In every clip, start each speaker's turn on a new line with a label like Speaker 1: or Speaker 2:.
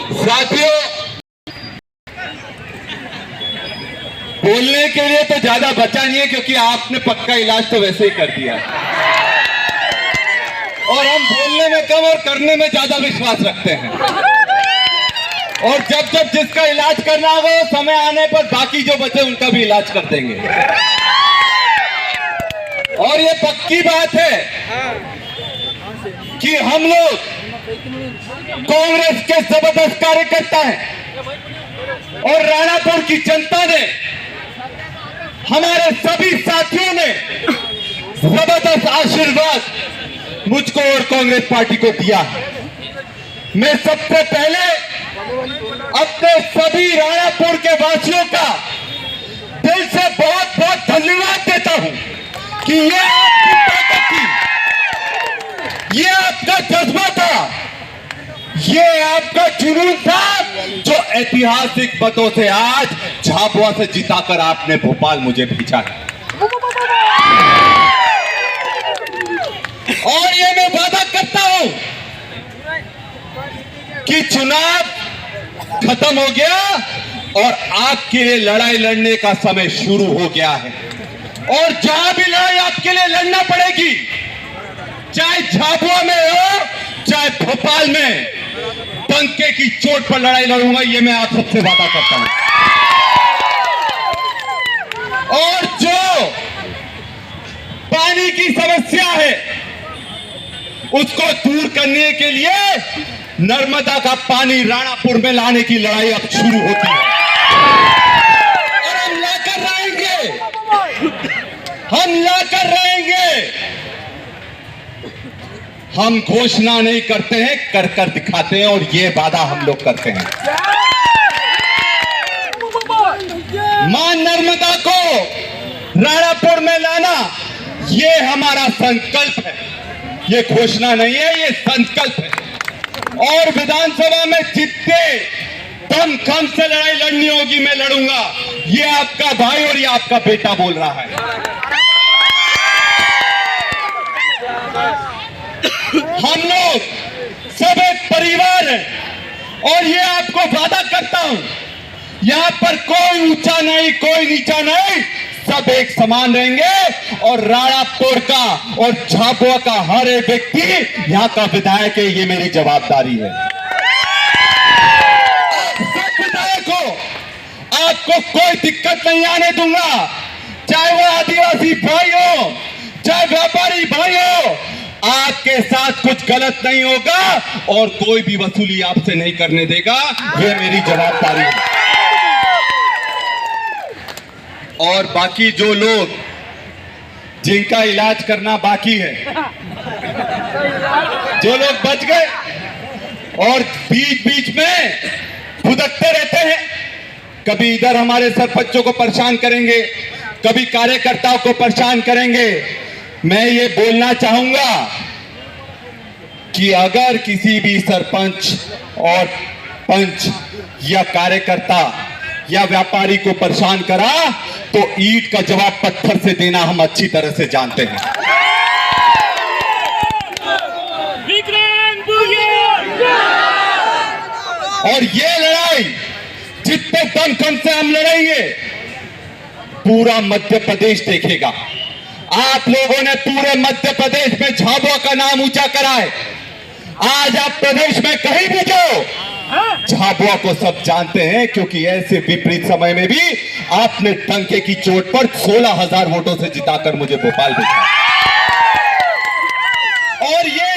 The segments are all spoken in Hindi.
Speaker 1: साथियों, बोलने के लिए तो ज्यादा बचा नहीं है क्योंकि आपने पक्का इलाज तो वैसे ही कर दिया और हम बोलने में कम और करने में ज्यादा विश्वास रखते हैं। और जब जब जिसका इलाज करना होगा समय आने पर बाकी जो बचे उनका भी इलाज कर देंगे। और ये पक्की बात है कि हम लोग कांग्रेस के जबरदस्त कार्यकर्ता हैं और राणापुर की जनता ने, हमारे सभी साथियों ने जबरदस्त आशीर्वाद मुझको और कांग्रेस पार्टी को दिया। मैं सबसे पहले अपने सभी राणापुर के वासियों का दिल से बहुत बहुत धन्यवाद देता हूं कि ये आपकी ताकत थी, ये आपका जज्बा था, ये आपका जुनून था जो ऐतिहासिक मतों से आज झाबुआ से जिताकर आपने भोपाल मुझे भेजा है। और ये मैं वादा करता हूं कि चुनाव खत्म हो गया और आपके लिए लड़ाई लड़ने का समय शुरू हो गया है। और जहां भी लड़ाई आपके लिए लड़ना पड़ेगी, चाहे झाबुआ में हो चाहे भोपाल में, डंके की चोट पर लड़ाई लड़ूंगा, ये मैं आप सबसे वादा करता हूं। और जो पानी की समस्या है उसको दूर करने के लिए नर्मदा का पानी राणापुर में लाने की लड़ाई अब शुरू होती है और हम लाकर रहेंगे, हम लाकर रहेंगे। हम घोषणा नहीं करते हैं, कर कर दिखाते हैं और ये वादा हम लोग करते हैं। मां नर्मदा को राणापुर में लाना ये हमारा संकल्प है, ये घोषणा नहीं है, ये संकल्प है। और विधानसभा में जितने दमखम से लड़ाई लड़नी होगी मैं लड़ूंगा, ये आपका भाई और ये आपका बेटा बोल रहा है। हम लोग सब एक परिवार हैं और ये आपको वादा करता हूं, यहां पर कोई ऊंचा नहीं कोई नीचा नहीं, सब एक समान रहेंगे। और राणापुर का और झाबुआ का हर एक व्यक्ति यहां का विधायक है, ये मेरी जवाबदारी है। सब विधायक हो, आपको कोई दिक्कत नहीं आने दूंगा, चाहे वो आदिवासी भाई हो चाहे व्यापारी भाई हो, आपके साथ कुछ गलत नहीं होगा और कोई भी वसूली आपसे नहीं करने देगा, ये मेरी जवाबदारी है। और बाकी जो लोग जिनका इलाज करना बाकी है, जो लोग बच गए और बीच बीच में भुदकते रहते हैं, कभी इधर हमारे सरपंचों को परेशान करेंगे, कभी कार्यकर्ताओं को परेशान करेंगे, मैं ये बोलना चाहूंगा कि अगर किसी भी सरपंच और पंच या कार्यकर्ता या व्यापारी को परेशान करा तो ईंट का जवाब पत्थर से देना हम अच्छी तरह से जानते हैं। और ये लड़ाई जितने दमखम से हम लड़ेंगे पूरा मध्य प्रदेश देखेगा। आप लोगों ने पूरे मध्य प्रदेश में झाबुआ का नाम ऊंचा करा है। आज आप प्रदेश में कहीं भी जाओ, झाबुआ को सब जानते हैं क्योंकि ऐसे विपरीत समय में भी आपने डंके की चोट पर 16,000 वोटों से जिताकर मुझे भोपाल भेजा। और ये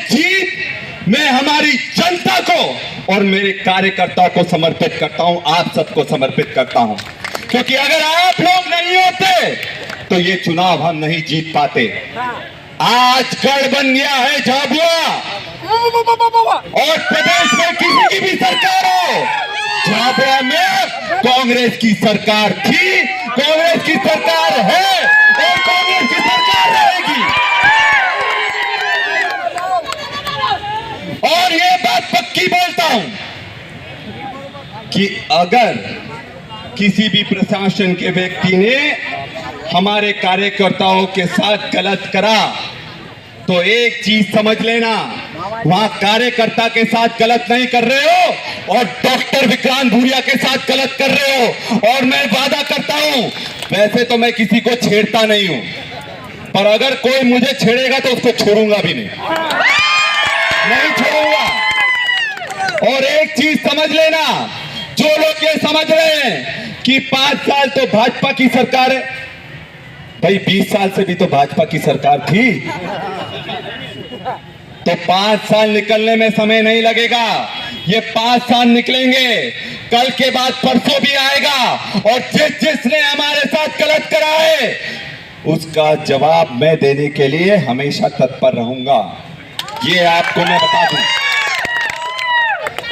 Speaker 1: जीत मैं हमारी जनता को और मेरे कार्यकर्ताओं को समर्पित करता हूं, आप सबको समर्पित करता हूं, क्योंकि अगर आप लोग नहीं होते तो ये चुनाव हम नहीं जीत पाते। आज गढ़ बन गया है झाबुआ और प्रदेश में किसी की भी सरकार हो, झाबुआ में कांग्रेस की सरकार थी, कांग्रेस की सरकार है और कांग्रेस की सरकार रहेगी। और ये बात पक्की बोलता हूं कि अगर किसी भी प्रशासन के व्यक्ति ने हमारे कार्यकर्ताओं के साथ गलत करा तो एक चीज समझ लेना, वहां कार्यकर्ता के साथ गलत नहीं कर रहे हो और डॉक्टर विक्रांत भूरिया के साथ गलत कर रहे हो। और मैं वादा करता हूं, वैसे तो मैं किसी को छेड़ता नहीं हूं, पर अगर कोई मुझे छेड़ेगा तो उसको छोड़ूंगा भी नहीं छोड़ूंगा। और एक चीज समझ लेना, जो लोग ये समझ रहे हैं कि 5 साल तो भाजपा की सरकार है, भाई 20 साल से भी तो भाजपा की सरकार थी, तो 5 साल निकलने में समय नहीं लगेगा। ये 5 साल निकलेंगे, कल के बाद परसों भी आएगा और जिसने हमारे साथ गलत करा है उसका जवाब मैं देने के लिए हमेशा तत्पर रहूंगा, ये आपको मैं बता दूं।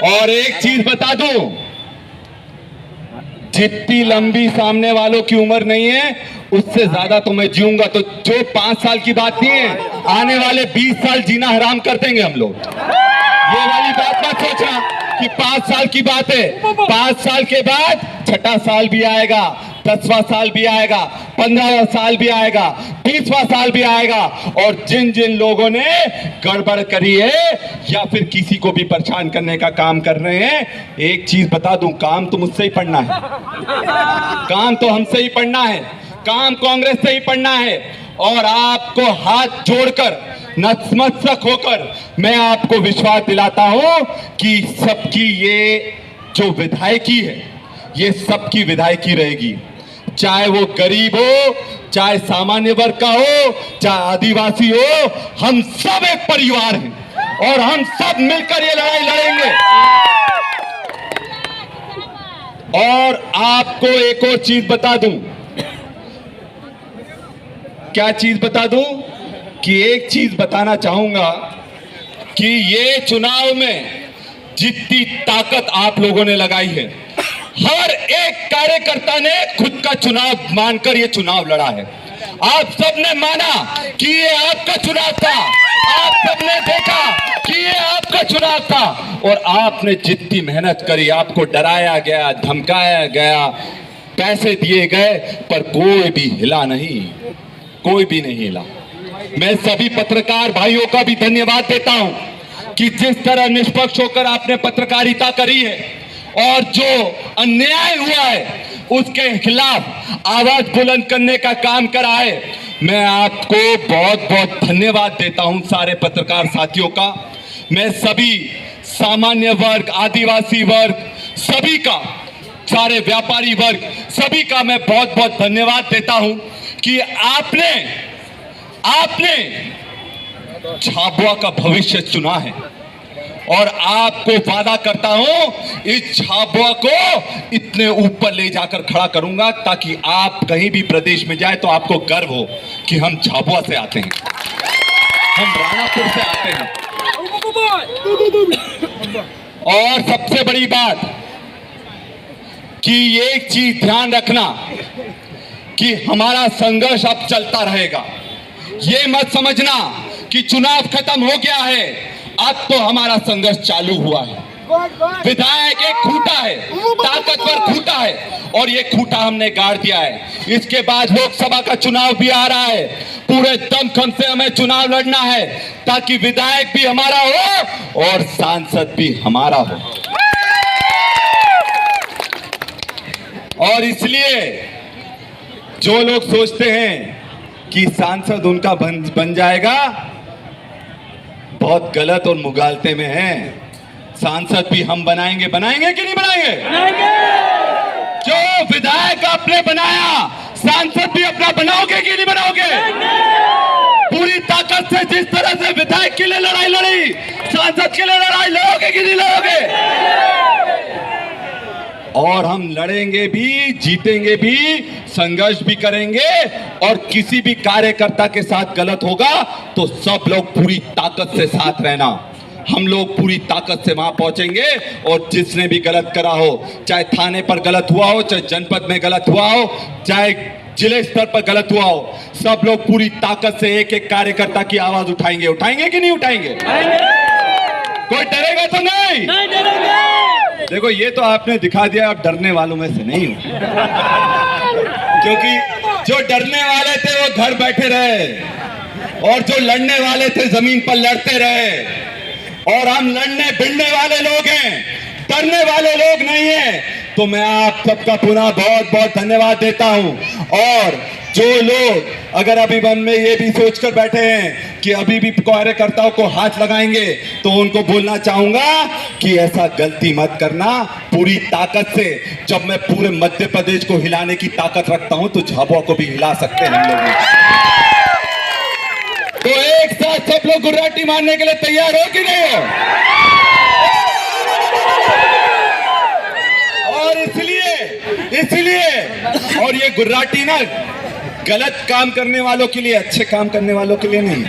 Speaker 1: और एक चीज बता दूं, जितनी लंबी सामने वालों की उम्र नहीं है उससे ज्यादा तो मैं जीऊंगा। तो जो 5 साल की बात नहीं है, आने वाले 20 साल जीना हराम कर देंगे हम लोग। ये वाली बात मत सोचना कि 5 साल की बात है। 5 साल के बाद 6ठा साल भी आएगा, 10वां साल भी आएगा, 15वां साल भी आएगा, 20वां साल भी आएगा। और जिन जिन लोगों ने गड़बड़ करी है या फिर किसी को भी परेशान करने का काम कर रहे हैं, एक चीज बता दूं, काम तो मुझसे ही पढ़ना है, काम तो हमसे ही पढ़ना है, काम कांग्रेस से ही पढ़ना है। और आपको हाथ जोड़कर नतमस्तक होकर मैं आपको विश्वास दिलाता हूं कि सबकी ये जो विधायकी है ये सबकी विधायकी रहेगी, चाहे वो गरीब हो, चाहे सामान्य वर्ग का हो, चाहे आदिवासी हो, हम सब एक परिवार हैं और हम सब मिलकर ये लड़ाई लड़ेंगे। और आपको एक और चीज बता दूं, क्या चीज बता दूं कि एक चीज बताना चाहूंगा कि ये चुनाव में जितनी ताकत आप लोगों ने लगाई है, हर एक कार्यकर्ता ने खुद का चुनाव मानकर ये चुनाव लड़ा है। आप सबने माना कि ये आपका चुनाव था, आप सबने देखा कि ये आपका चुनाव था और आपने जितनी मेहनत करी, आपको डराया गया, धमकाया गया, पैसे दिए गए, पर कोई भी हिला नहीं, कोई भी नहीं हिला। मैं सभी पत्रकार भाइयों का भी धन्यवाद देता हूं कि जिस तरह निष्पक्ष होकर आपने पत्रकारिता करी है और जो अन्याय हुआ है उसके खिलाफ आवाज बुलंद करने का काम करा है। मैं आपको बहुत बहुत धन्यवाद देता हूं, सारे पत्रकार साथियों का। मैं सभी सामान्य वर्ग, आदिवासी वर्ग, सभी का, सारे व्यापारी वर्ग, सभी का मैं बहुत बहुत धन्यवाद देता हूं कि आपने झाबुआ का भविष्य चुना है। और आपको वादा करता हूं इस झाबुआ को इतने ऊपर ले जाकर खड़ा करूंगा ताकि आप कहीं भी प्रदेश में जाए तो आपको गर्व हो कि हम झाबुआ से आते हैं, हम राणापुर से आते हैं। और सबसे बड़ी बात कि एक चीज ध्यान रखना कि हमारा संघर्ष अब चलता रहेगा। ये मत समझना कि चुनाव खत्म हो गया है, अब तो हमारा संघर्ष चालू हुआ है। विधायक एक खूंटा है, ताकतवर खूंटा है और ये खूंटा हमने गाड़ दिया है। इसके बाद लोकसभा का चुनाव भी आ रहा है, पूरे दमखम से हमें चुनाव लड़ना है ताकि विधायक भी हमारा हो और सांसद भी हमारा हो। और इसलिए जो लोग सोचते हैं कि सांसद उनका बन जाएगा, बहुत गलत और मुगालते में हैं। सांसद भी हम बनाएंगे, बनाएंगे कि नहीं बनाएंगे? जो विधायक आपने बनाया, सांसद भी अपना बनाओगे कि नहीं बनाओगे? पूरी ताकत से जिस तरह से विधायक के लिए लड़ाई लड़ी, सांसद के लिए लड़ाई लड़ोगे कि नहीं लड़ोगे? और हम लड़ेंगे भी, जीतेंगे भी, संघर्ष भी करेंगे। और किसी भी कार्यकर्ता के साथ गलत होगा तो सब लोग पूरी ताकत से साथ रहना, हम लोग पूरी ताकत से वहां पहुंचेंगे। और जिसने भी गलत करा हो, चाहे थाने पर गलत हुआ हो, चाहे जनपद में गलत हुआ हो, चाहे जिले स्तर पर गलत हुआ हो, सब लोग पूरी ताकत से एक एक कार्यकर्ता की आवाज उठाएंगे। उठाएंगे कि नहीं उठाएंगे? कोई डरेगा तो नहीं? नहीं डरेंगे। देखो ये तो आपने दिखा दिया, आप डरने वालों में से नहीं हो, क्योंकि जो डरने वाले थे वो घर बैठे रहे और जो लड़ने वाले थे जमीन पर लड़ते रहे। और हम लड़ने भिड़ने वाले लोग हैं, डरने वाले लोग नहीं हैं। तो मैं आप सबका पुनः बहुत बहुत धन्यवाद देता हूं। और जो लोग अगर अभी मन में ये भी सोचकर बैठे हैं कि अभी भी कार्यकर्ताओं को हाथ लगाएंगे, तो उनको बोलना चाहूंगा कि ऐसा गलती मत करना। पूरी ताकत से, जब मैं पूरे मध्य प्रदेश को हिलाने की ताकत रखता हूं, तो झाबुआ को भी हिला सकते हैं हम लोग। तो एक साथ सब लोग गुर्राटी मारने के लिए तैयार हो कि नहीं हो? और इसलिए और ये गुर्राटी ना गलत काम करने वालों के लिए, अच्छे काम करने वालों के लिए नहीं।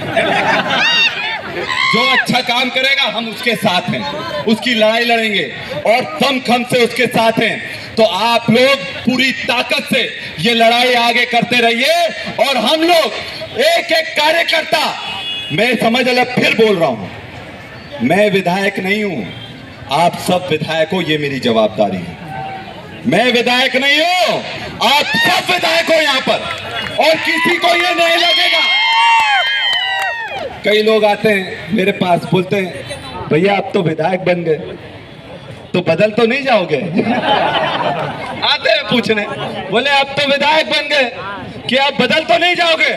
Speaker 1: जो अच्छा काम करेगा हम उसके साथ हैं, उसकी लड़ाई लड़ेंगे और दम खम से उसके साथ हैं। तो आप लोग पूरी ताकत से ये लड़ाई आगे करते रहिए। और हम लोग एक एक कार्यकर्ता, मैं समझ अलग फिर बोल रहा हूं, मैं विधायक नहीं हूं, आप सब विधायक हो, ये मेरी जवाबदारी है। मैं विधायक नहीं हूं, आप सब विधायक हो यहां पर, और किसी को ये नहीं लगेगा। कई लोग आते हैं मेरे पास, बोलते हैं भैया आप तो विधायक बन गए, तो बदल तो नहीं जाओगे? आते हैं पूछने, बोले आप तो विधायक बन गए कि आप बदल तो नहीं जाओगे?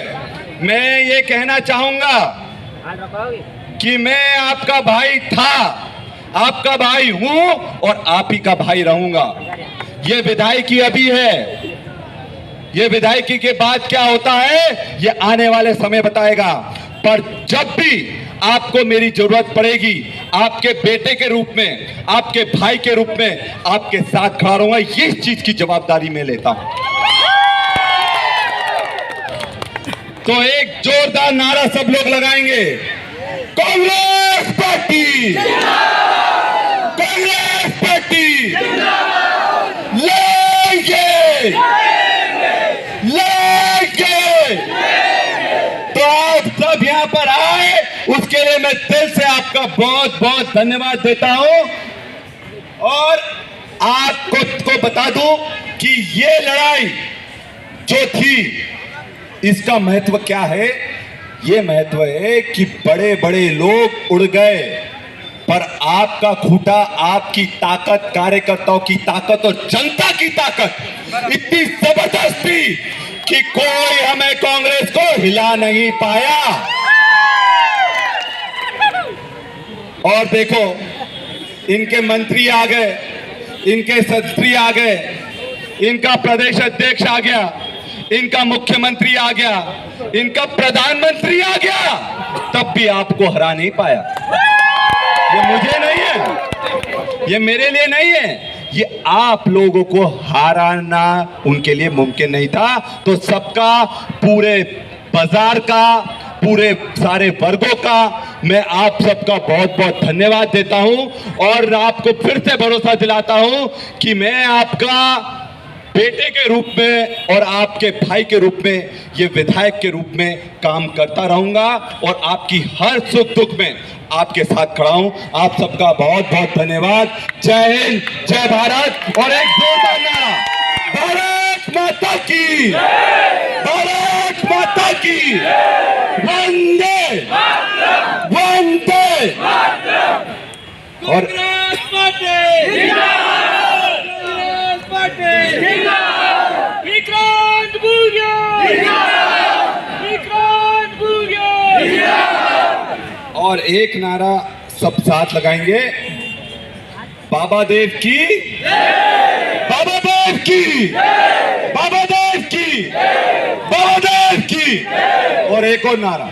Speaker 1: मैं ये कहना चाहूंगा कि मैं आपका भाई था, आपका भाई हूं और आप ही का भाई रहूंगा। ये विधायकी अभी है, ये विधायकी के बाद क्या होता है ये आने वाले समय बताएगा। पर जब भी आपको मेरी जरूरत पड़ेगी, आपके बेटे के रूप में, आपके भाई के रूप में आपके साथ खड़ा रहूंगा। ये चीज की जवाबदारी मैं लेता हूं। तो एक जोरदार नारा सब लोग लगाएंगे, कांग्रेस पार्टी, कांग्रेस पार्टी, लेंगे, लेंगे। तो आप सब यहां पर आए, उसके लिए मैं दिल से आपका बहुत बहुत धन्यवाद देता हूं। और आपको बता दूं कि ये लड़ाई जो थी, इसका महत्व क्या है? ये महत्व है कि बड़े बड़े लोग उड़ गए, पर आपका खूंटा, आपकी ताकत, कार्यकर्ताओं की ताकत और जनता की ताकत इतनी जबरदस्त थी कि कोई हमें कांग्रेस को हिला नहीं पाया। और देखो, इनके मंत्री आ गए, इनके मंत्री आ गए, इनका प्रदेश अध्यक्ष आ गया, इनका मुख्यमंत्री आ गया, इनका प्रधानमंत्री आ गया, तब भी आपको हरा नहीं पाया। ये मुझे नहीं है, ये मेरे लिए नहीं है, ये आप लोगों को हराना उनके लिए मुमकिन नहीं था। तो सबका, पूरे बाजार का, पूरे सारे वर्गों का मैं आप सबका बहुत बहुत धन्यवाद देता हूं। और आपको फिर से भरोसा दिलाता हूं कि मैं आपका बेटे के रूप में और आपके भाई के रूप में, ये विधायक के रूप में काम करता रहूंगा और आपकी हर सुख दुख में आपके साथ खड़ा हूं। आप सबका बहुत बहुत धन्यवाद। जय हिंद, जय भारत। और एक जोरदार नारा, भारत माता की, भारत माता की, वंदे वंदे। और और एक नारा सब साथ लगाएंगे, बाबा देव की, बाबा देव की, बाबा देव की, बाबा देव की। और एक और नारा,